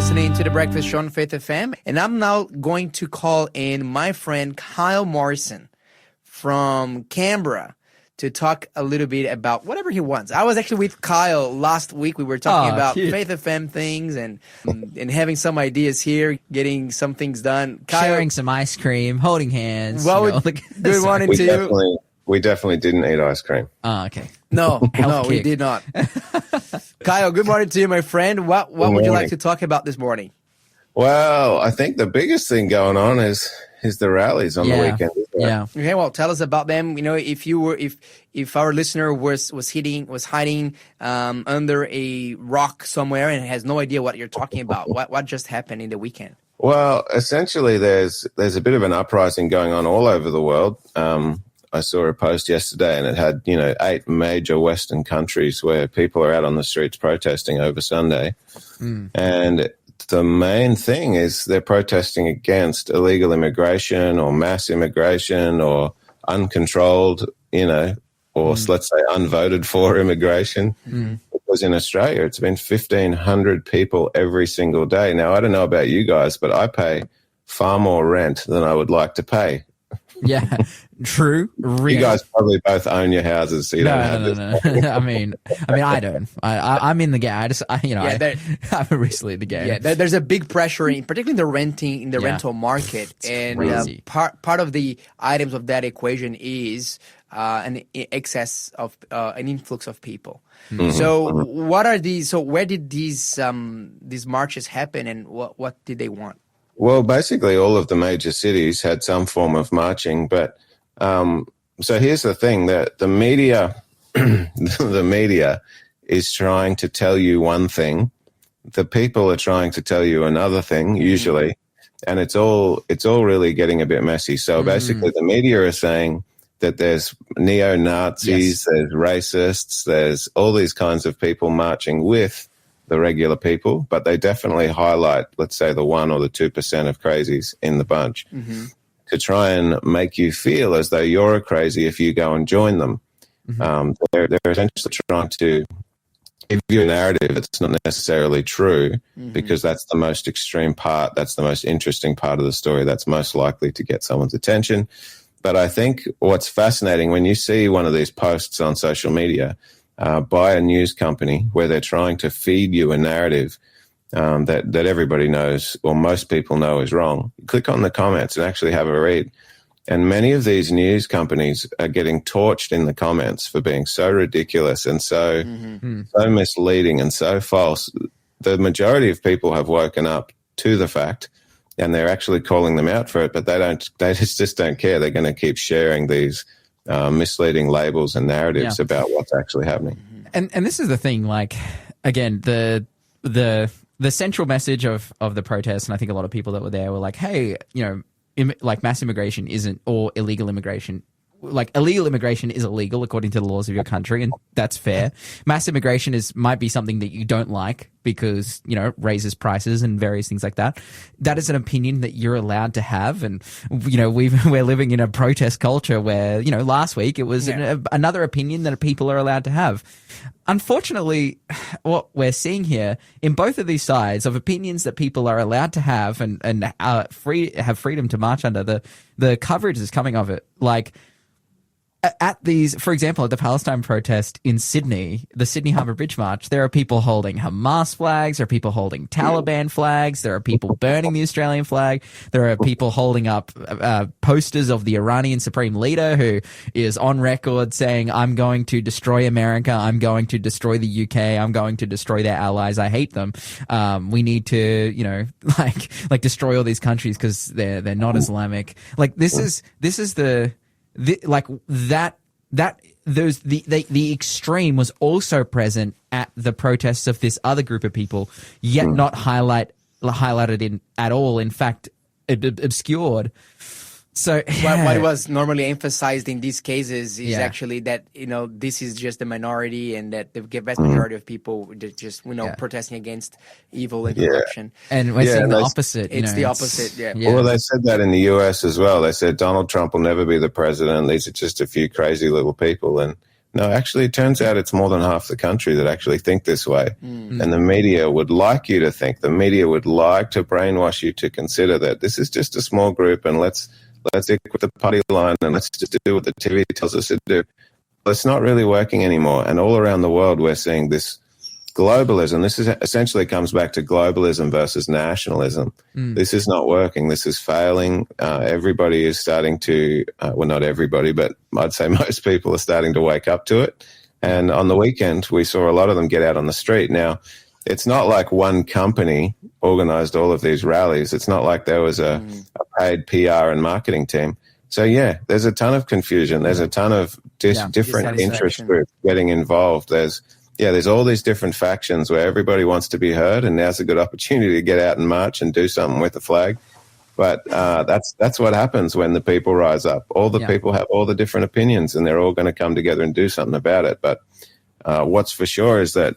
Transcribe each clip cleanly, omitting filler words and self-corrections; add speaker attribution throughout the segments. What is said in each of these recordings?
Speaker 1: listening to The Breakfast Show on Faith FM. And I'm now going to call in my friend Kyle Morrison from Canberra to talk a little bit about whatever he wants. I was actually with Kyle last week. We were talking about
Speaker 2: cute.
Speaker 1: Faith FM things and having some ideas here, getting some things done. Kyle,
Speaker 2: sharing some ice cream, holding hands.
Speaker 1: Well, good morning to you.
Speaker 3: We definitely didn't eat ice cream.
Speaker 2: Oh, okay.
Speaker 1: No, we did not. Kyle, good morning to you, my friend. What would you like to talk about this morning?
Speaker 3: Well, I think the biggest thing going on is the rallies on the weekend.
Speaker 2: Yeah.
Speaker 1: Okay, well, tell us about them. You know, if our listener was hiding under a rock somewhere and has no idea what you're talking about, what just happened in the weekend?
Speaker 3: Well, essentially, there's a bit of an uprising going on all over the world. I saw a post yesterday, and it had 8 major Western countries where people are out on the streets protesting over Sunday, and the main thing is they're protesting against illegal immigration or mass immigration or uncontrolled, or let's say unvoted for immigration. Because in Australia, it's been 1,500 people every single day. Now, I don't know about you guys, but I pay far more rent than I would like to pay.
Speaker 2: Yeah, true.
Speaker 3: You guys probably both own your houses, so you don't have this.
Speaker 2: No. I mean, I don't. I'm in the game. I'm recently in the game.
Speaker 1: Yeah, there's a big pressure, particularly in the rental market, and part of the items of that equation is an excess of an influx of people. So, what are these? So, where did these marches happen, and what did they want?
Speaker 3: Well, basically, all of the major cities had some form of marching. But so here's the thing: that the media, the media is trying to tell you one thing. The people are trying to tell you another thing, usually, and it's all really getting a bit messy. So basically, the media are saying that there's neo-Nazis, there's racists, there's all these kinds of people marching with the regular people, but they definitely highlight, let's say, the 1 or the 2% of crazies in the bunch to try and make you feel as though you're a crazy if you go and join them. They're essentially trying to give you a narrative that's not necessarily true because that's the most extreme part, that's the most interesting part of the story, that's most likely to get someone's attention. But I think what's fascinating when you see one of these posts on social media by a news company where they're trying to feed you a narrative that everybody knows or most people know is wrong. Click on the comments and actually have a read. And many of these news companies are getting torched in the comments for being so ridiculous and so misleading and so false. The majority of people have woken up to the fact and they're actually calling them out for it, but they just don't care. They're going to keep sharing these misleading labels and narratives about what's actually happening.
Speaker 2: And this is the thing, like, again, the central message of the protest, and I think a lot of people that were there were like, hey, like mass immigration isn't, or illegal immigration. Like, illegal immigration is illegal according to the laws of your country, and that's fair. Mass immigration might be something that you don't like because, raises prices and various things like that. That is an opinion that you're allowed to have. And, we're living in a protest culture where, last week it was another opinion that people are allowed to have. Unfortunately, what we're seeing here in both of these sides of opinions that people are allowed to have and have freedom to march under, the coverage is coming of it. Like, at these, for example, at the Palestine protest in Sydney, the Sydney Harbour Bridge March, there are people holding Hamas flags, there are people holding Taliban flags, there are people burning the Australian flag, there are people holding up posters of the Iranian Supreme Leader who is on record saying, I'm going to destroy America, I'm going to destroy the UK, I'm going to destroy their allies, I hate them. We need to, like destroy all these countries because they're not Islamic. Like, this is the the extreme was also present at the protests of this other group of people, yet not highlighted in at all. In fact, obscured. So
Speaker 1: what was normally emphasized in these cases is actually that this is just the minority, and that the vast majority of people just protesting against evil and corruption.
Speaker 2: And we're seeing the opposite.
Speaker 1: It's the opposite. Yeah.
Speaker 3: Well, they said that in the US as well. They said Donald Trump will never be the president. These are just a few crazy little people, and No, actually, it turns out it's more than half the country that actually think this way. And the media would like you to think. The media would like to brainwash you to consider that this is just a small group and let's stick with the party line and let's just do what the TV tells us to do. But it's not really working anymore. And all around the world, we're seeing this globalism. This is essentially comes back to globalism versus nationalism. This is not working. This is failing. Everybody is starting to, well, not everybody, but I'd say most people are starting to wake up to it. And on the weekend, we saw a lot of them get out on the street. Now, it's not like one company organized all of these rallies. It's not like there was a paid PR and marketing team. So, yeah, there's a ton of confusion. There's a ton of different interest groups getting involved. There's all these different factions where everybody wants to be heard, and now's a good opportunity to get out and march and do something with the flag. But that's what happens when the people rise up. All the people have all the different opinions, and they're all going to come together and do something about it. But what's for sure is that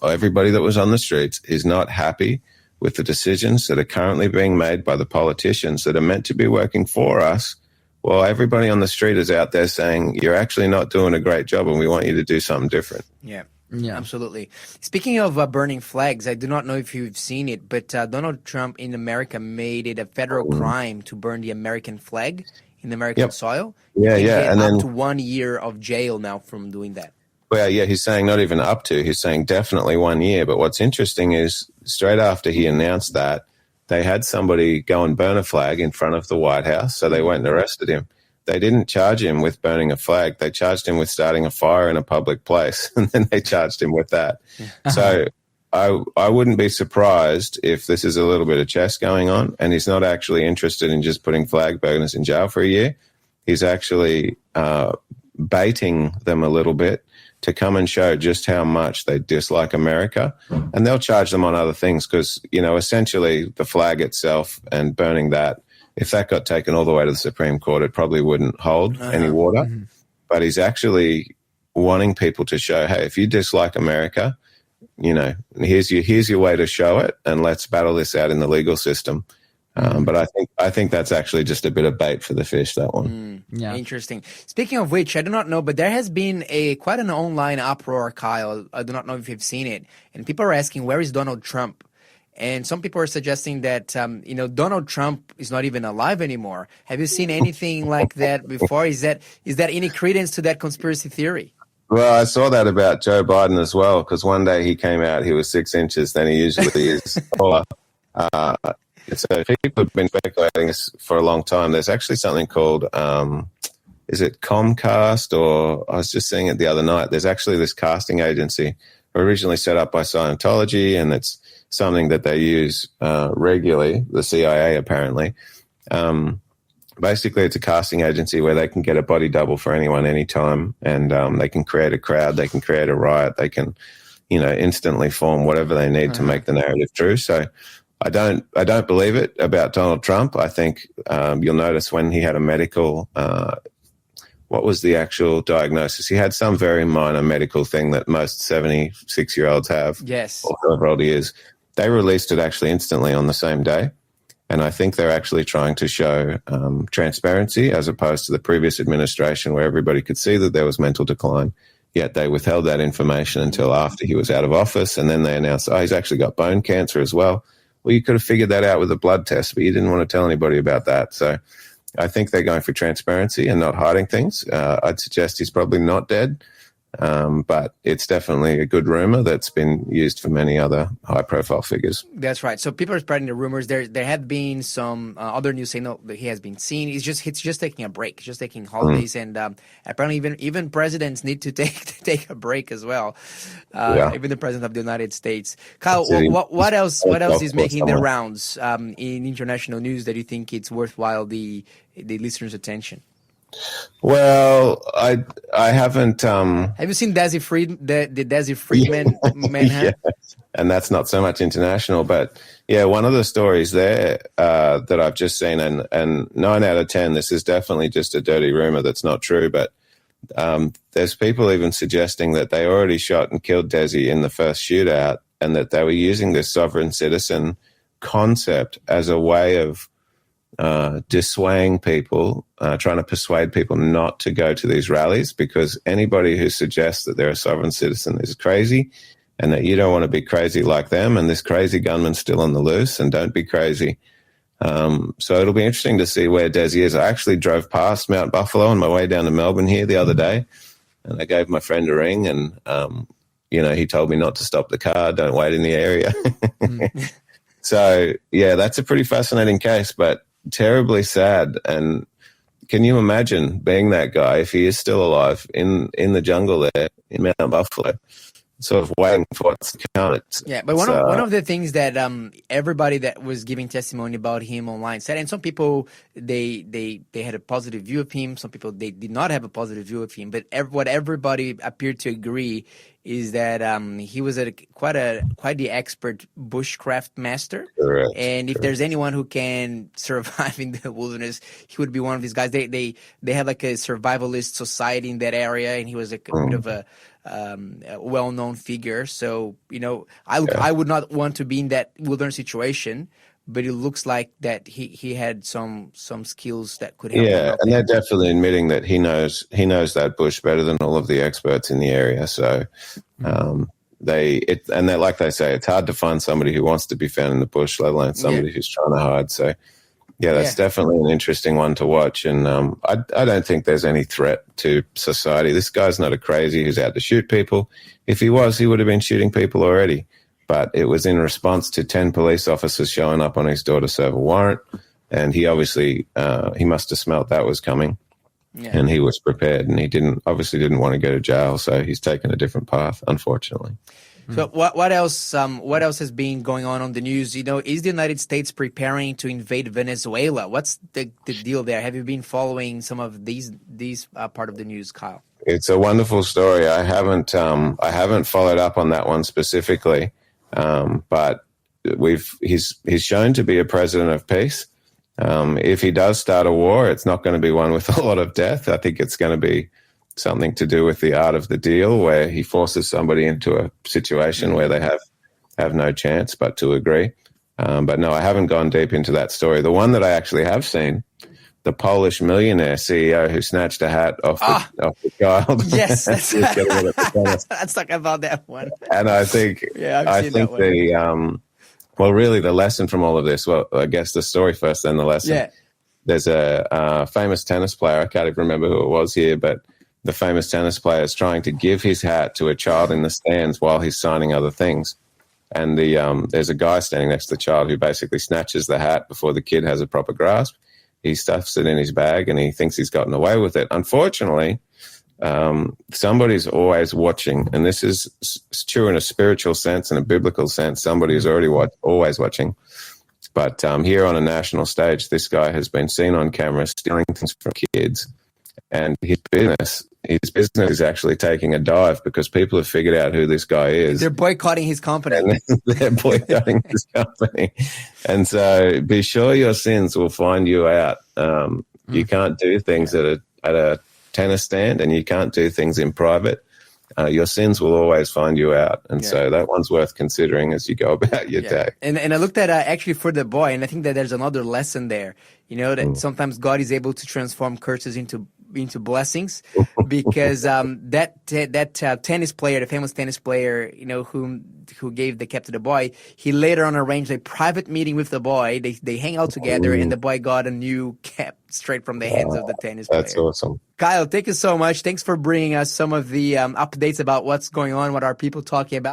Speaker 3: everybody that was on the streets is not happy with the decisions that are currently being made by the politicians that are meant to be working for us. Well, everybody on the street is out there saying, you're actually not doing a great job and we want you to do something different.
Speaker 1: Yeah, absolutely. Speaking of burning flags, I do not know if you've seen it, but Donald Trump in America made it a federal crime to burn the American flag in American soil.
Speaker 3: Yeah.
Speaker 1: And then up to 1 year of jail now from doing that.
Speaker 3: Well, yeah, he's saying not even up to, he's saying definitely 1 year. But what's interesting is straight after he announced that, they had somebody go and burn a flag in front of the White House, so they went and arrested him. They didn't charge him with burning a flag. They charged him with starting a fire in a public place, and then they charged him with that. So I wouldn't be surprised if this is a little bit of chess going on, and he's not actually interested in just putting flag burners in jail for a year. He's actually baiting them a little bit to come and show just how much they dislike America. And they'll charge them on other things because, essentially the flag itself and burning that, if that got taken all the way to the Supreme Court, it probably wouldn't hold any water. But he's actually wanting people to show, hey, if you dislike America, here's your way to show it, and let's battle this out in the legal system. But I think that's actually just a bit of bait for the fish, that one.
Speaker 1: Interesting. Speaking of which, I do not know, but there has been quite an online uproar, Kyle. I do not know if you've seen it. And people are asking, where is Donald Trump? And some people are suggesting that, Donald Trump is not even alive anymore. Have you seen anything like that before? Is that any credence to that conspiracy theory?
Speaker 3: Well, I saw that about Joe Biden as well, because one day he came out, he was 6 inches than he usually is taller. So people have been speculating this for a long time. There's actually something called, is it Comcast, or I was just seeing it the other night. There's actually this casting agency originally set up by Scientology, and it's something that they use regularly, the CIA apparently. Basically, it's a casting agency where they can get a body double for anyone, anytime, and they can create a crowd, they can create a riot, they can, instantly form whatever they need to make the narrative true. So I don't believe it about Donald Trump. I think you'll notice when he had a medical, what was the actual diagnosis? He had some very minor medical thing that most 76-year-olds have.
Speaker 1: Yes.
Speaker 3: Or however old he is. They released it actually instantly on the same day. And I think they're actually trying to show transparency as opposed to the previous administration where everybody could see that there was mental decline. Yet they withheld that information until after he was out of office. And then they announced, he's actually got bone cancer as well. Well, you could have figured that out with a blood test, but you didn't want to tell anybody about that. So I think they're going for transparency and not hiding things. I'd suggest he's probably not dead, but it's definitely a good rumor that's been used for many other high-profile figures.
Speaker 1: That's right. So people are spreading the rumors. There have been some other news saying that he has been seen. He's just taking a break. He's just taking holidays, and apparently even presidents need to take a break as well. Even the president of the United States. Kyle, what else is making the rounds in international news that you think it's worthwhile the listeners' attention?
Speaker 3: Well, I haven't.
Speaker 1: Have you seen the Desi Friedman manhunt?
Speaker 3: Yeah. And that's not so much international, but yeah, one of the stories there that I've just seen, and 9 out of 10, this is definitely just a dirty rumor that's not true, but there's people even suggesting that they already shot and killed Desi in the first shootout, and that they were using this sovereign citizen concept as a way of dissuading people, trying to persuade people not to go to these rallies, because anybody who suggests that they're a sovereign citizen is crazy, and that you don't want to be crazy like them, and this crazy gunman's still on the loose, and don't be crazy. So it'll be interesting to see where Desi is. I actually drove past Mount Buffalo on my way down to Melbourne here the other day, and I gave my friend a ring, and he told me not to stop the car, don't wait in the area. So, yeah, that's a pretty fascinating case, but terribly sad. And can you imagine being that guy, if he is still alive, in the jungle there in Mount Buffalo, sort of waiting for it to count?
Speaker 1: Yeah, but one of the things that everybody that was giving testimony about him online said, and some people, they had a positive view of him, some people, they did not have a positive view of him, but what everybody appeared to agree is that he was quite the expert bushcraft master.
Speaker 3: Correct.
Speaker 1: And if there's anyone who can survive in the wilderness, he would be one of these guys. They have like a survivalist society in that area, and he was like a bit of a well-known figure. So, I would not want to be in that wilderness situation, but it looks like that he had some skills that could help.
Speaker 3: Yeah, and they're definitely admitting that he knows that bush better than all of the experts in the area. So they're like they say, it's hard to find somebody who wants to be found in the bush, let alone somebody who's trying to hide. So yeah, that's definitely an interesting one to watch. And I don't think there's any threat to society. This guy's not a crazy who's out to shoot people. If he was, he would have been shooting people already. But it was in response to 10 police officers showing up on his door to serve a warrant. And he obviously, he must have smelt that was coming. Yeah. And he was prepared, and he didn't want to go to jail. So he's taken a different path, unfortunately.
Speaker 1: So what else has been going on the news? Is the United States preparing to invade Venezuela? What's the deal there? Have you been following some of these part of the news, Kyle?
Speaker 3: It's a wonderful story. I haven't followed up on that one specifically. But he's shown to be a president of peace. If he does start a war, it's not going to be one with a lot of death. I think it's going to be something to do with the art of the deal, where he forces somebody into a situation where they have no chance but to agree. But no, I haven't gone deep into that story. The one that I actually have seen, the Polish millionaire CEO who snatched a hat off the child.
Speaker 1: Yes, let's talk about that one.
Speaker 3: And I think, really the lesson from all of this, well, I guess the story first, then the lesson. Yeah. There's a famous tennis player, I can't even remember who it was here, but the famous tennis player is trying to give his hat to a child in the stands while he's signing other things. And there's a guy standing next to the child who basically snatches the hat before the kid has a proper grasp. He stuffs it in his bag and he thinks he's gotten away with it. Unfortunately, somebody's always watching, and this is true in a spiritual sense and a biblical sense. Somebody is always watching. But here on a national stage, this guy has been seen on camera stealing things from kids, and his business is actually taking a dive because people have figured out who this guy is.
Speaker 1: They're boycotting his company.
Speaker 3: They're boycotting his company. And so be sure your sins will find you out. You can't do things at a tennis stand, and you can't do things in private. Your sins will always find you out. And so that one's worth considering as you go about your day.
Speaker 1: And I looked at actually for the boy, and I think that there's another lesson there, that sometimes God is able to transform curses into blessings, because that tennis player, the famous tennis player, who gave the cap to the boy, he later on arranged a private meeting with the boy. They hang out together, and the boy got a new cap straight from the hands of the tennis player.
Speaker 3: That's awesome.
Speaker 1: Kyle, thank you so much. Thanks for bringing us some of the updates about what's going on, what are people talking about.